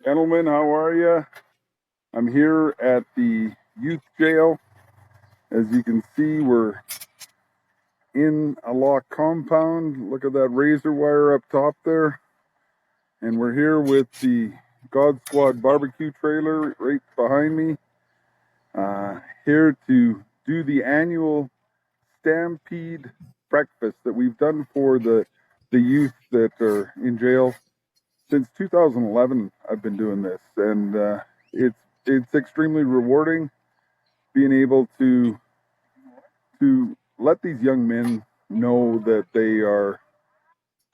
Gentlemen, how are you? I'm here at the youth jail. As you can see, we're in a locked compound. Look at that razor wire up top there. And we're here with the God Squad barbecue trailer right behind me. Here to do the annual Stampede Breakfast that we've done for the youth that are in jail. Since 2011, I've been doing this, and it's extremely rewarding being able to let these young men know that they are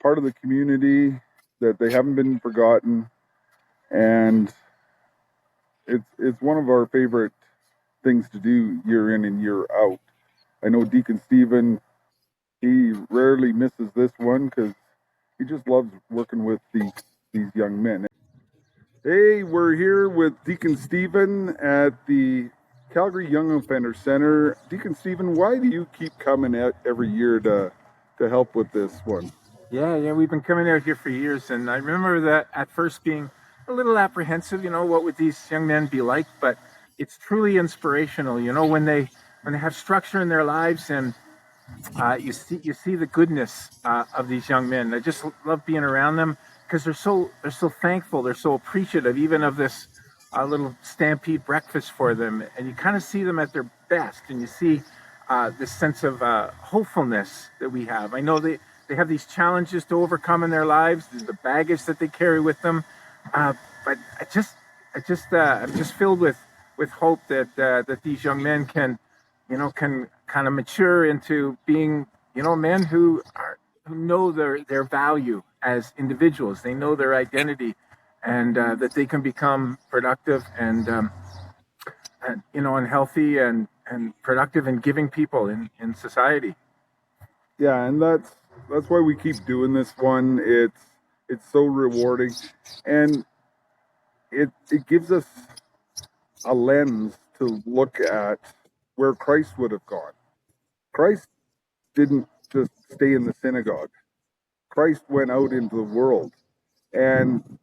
part of the community, that they haven't been forgotten, and it's one of our favorite things to do year in and year out. I know Deacon Stephen, he rarely misses this one because he just loves working with these young men. Hey, we're here with Deacon Stephen at the Calgary Young Offenders Center. Deacon Stephen, why do you keep coming out every year to help with this one? Yeah, we've been coming out here for years, and I remember that at first being a little apprehensive, what would these young men be like? But it's truly inspirational, when they have structure in their lives, and you see the goodness of these young men. I just love being around them because they're so thankful, they're so appreciative, even of this little Stampede Breakfast for them, and you kind of see them at their best, and you see this sense of hopefulness that we have. I know they have these challenges to overcome in their lives, the baggage that they carry with them, but I'm just filled with hope that these young men can kind of mature into being men who know their value as individuals. They know their identity, and that they can become productive and healthy and productive and giving people in society. Yeah, and that's why we keep doing this one. It's so rewarding, and it gives us a lens to look at where Christ would have gone. Christ didn't just stay in the synagogue. Christ went out into the world, and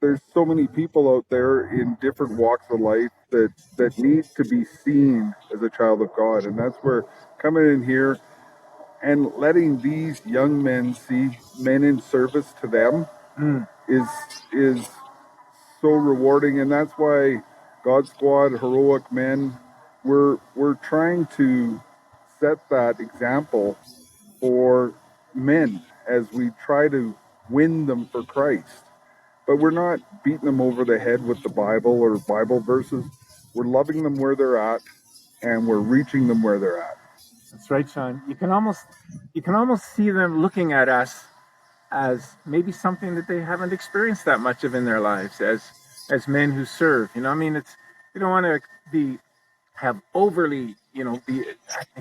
there's so many people out there in different walks of life that need to be seen as a child of God, and that's where coming in here and letting these young men see men in service to them is so rewarding. And that's why God Squad, Heroic Men, we're trying to set that example for men as we try to win them for Christ. But we're not beating them over the head with the Bible or Bible verses. We're loving them where they're at, and we're reaching them where they're at. That's right, Sean. You can almost see them looking at us as maybe something that they haven't experienced that much of in their lives as men who serve. It's you don't want to have overly be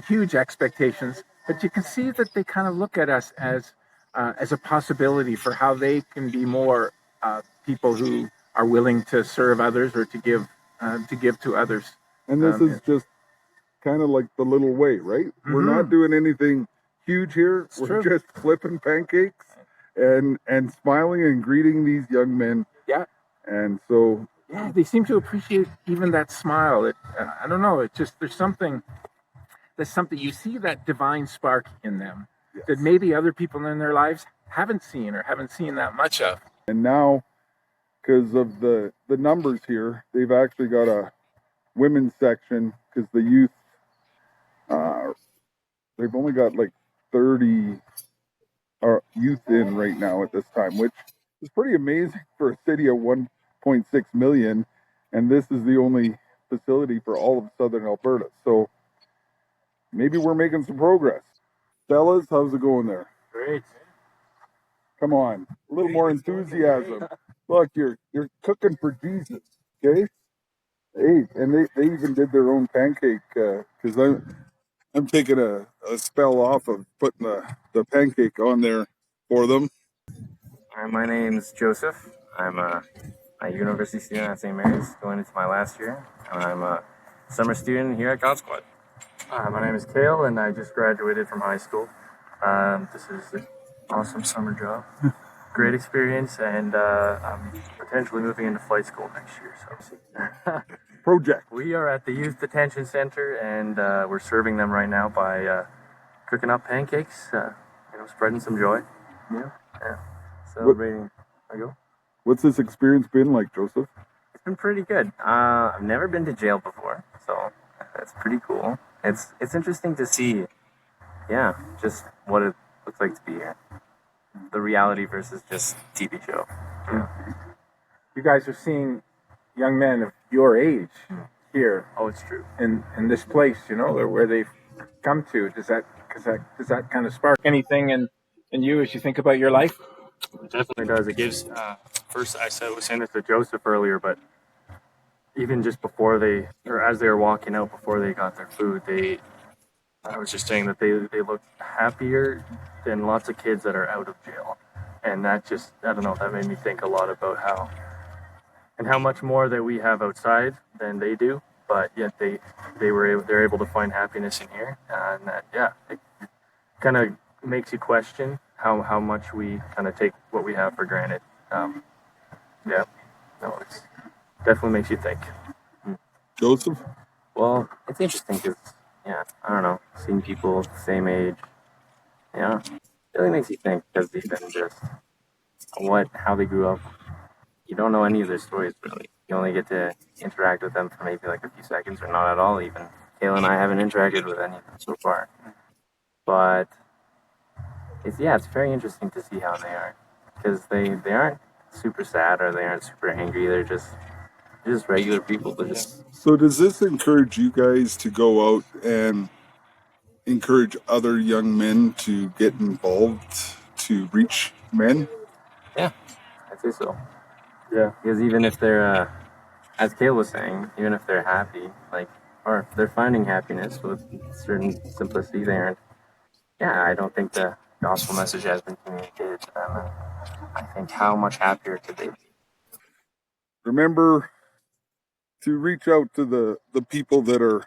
huge expectations, but you can see that they kind of look at us as a possibility for how they can be more people who are willing to serve others or to give to others. And this is just kind of like the little way, right? Mm-hmm. We're not doing anything huge here. We're just flipping pancakes and smiling and greeting these young men. Yeah. And so they seem to appreciate even that smile. I don't know. It's just there's something you see, that divine spark in them. Yes. That maybe other people in their lives haven't seen that much of. And now, because of the numbers here, they've actually got a women's section because the youth, they've only got like 30 youth in right now at this time, which is pretty amazing for a city of 1.6 million. And this is the only facility for all of southern Alberta. So maybe we're making some progress. Fellas, how's it going there? Great. Come on, a little more enthusiasm. Look, you're cooking for Jesus, okay? Hey, and they even did their own pancake because I'm taking a spell off of putting the pancake on there for them. My name's Joseph. I'm a university student at St. Mary's, going into my last year, and I'm a summer student here at God Squad. My name is Kale, and I just graduated from high school. This is an awesome summer job. great experience, and I'm potentially moving into flight school next year. So Project. we are at the Youth Detention Center, and we're serving them right now by cooking up pancakes, spreading some joy. Yeah. Celebrating. What's this experience been like, Joseph? It's been pretty good. I've never been to jail before, so that's pretty cool. It's interesting to see, just what it looks like to be here. The reality versus just TV show. Yeah. You guys are seeing young men of your age here. Oh, it's true. In this place, or where they've come to. Does that kind of spark anything in you as you think about your life? It definitely does. It gives. First, I was saying this to Joseph earlier, but even just before as they were walking out, before they got their food, I was just saying that they looked happier than lots of kids that are out of jail, and that just, I don't know, that made me think a lot about how much more that we have outside than they do, but yet they're able to find happiness in here, and that it kind of makes you question how much we kind of take what we have for granted. It definitely makes you think. Joseph? Well, it's interesting because, I don't know, seeing people the same age, really makes you think, because even just how they grew up, you don't know any of their stories really. You only get to interact with them for maybe like a few seconds, or not at all even. Kayla and I haven't interacted with any of them so far. But it's very interesting to see how they are, because they aren't super sad or they aren't super angry. They're just regular people. So does this encourage you guys to go out and encourage other young men to get involved to reach men? Yeah, I'd say so. Yeah, because even if they're, as Kayla was saying, even if they're happy, or if they're finding happiness with certain simplicity, they aren't. I don't think the gospel message has been communicated to them. And I think how much happier could they be? Remember to reach out to the people that are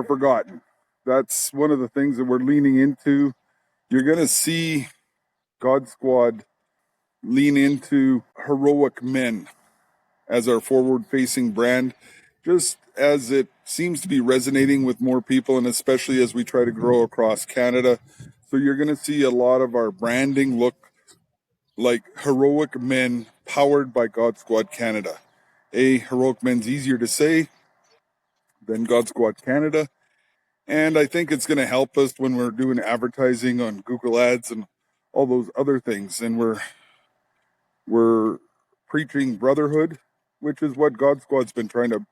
forgotten. That's one of the things that we're leaning into. You're going to see God Squad lean into heroic men as our forward-facing brand, just as it seems to be resonating with more people, and especially as we try to grow across Canada. So you're going to see a lot of our branding look like heroic men powered by God Squad Canada. Heroic men's easier to say than God Squad Canada. And I think it's going to help us when we're doing advertising on Google Ads and all those other things. And we're preaching brotherhood, which is what God Squad's been trying to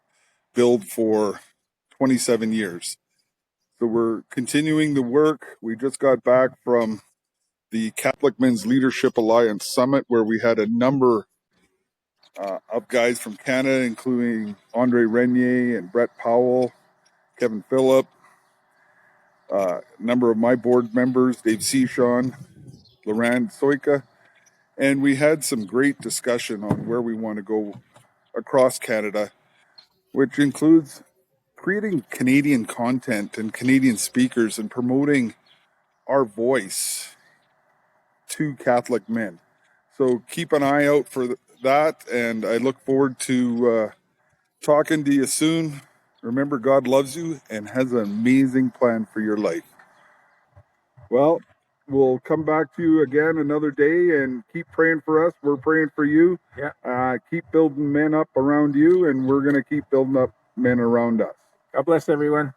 build for 27 years. So we're continuing the work. We just got back from the Catholic Men's Leadership Alliance Summit, where we had a number of guys from Canada, including Andre Renier and Brett Powell, Kevin Phillip, a number of my board members, Dave Seashon, Laurent Soika, and we had some great discussion on where we want to go across Canada, which includes creating Canadian content and Canadian speakers and promoting our voice to Catholic men. So keep an eye out for that, and I look forward to talking to you soon. Remember, God loves you and has an amazing plan for your life. Well, we'll come back to you again another day, and keep praying for us. We're praying for you. Keep building men up around you, and we're going to keep building up men around us. God bless everyone.